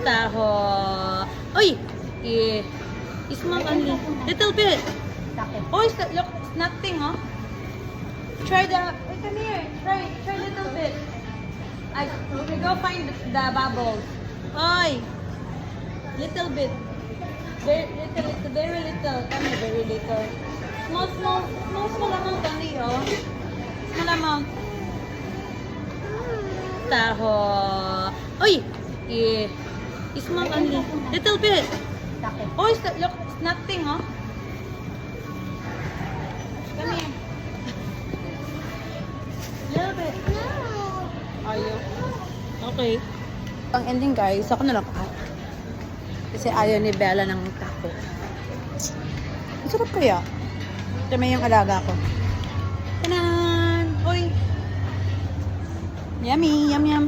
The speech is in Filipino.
Taho. Uy! Yeah. Small only. Little bit. Oh, look, it's nothing, huh? Try the, wait, come here. Try little bit. We go find the bubbles. Oy! Little bit. Very little. Come here, very little. Small amount only, oh. Small amount. Taho. Uy! Yeah. Small only. Little bit. Oh, look, it's nothing, huh? Come here. Little bit. Ayaw. Okay. Ang ending, guys, ako na lang kasi ayaw ni Bella ng taco. Ang sarap kaya. Ito may yung alaga ko. Tanan! Uy! Yummy! Yum yum!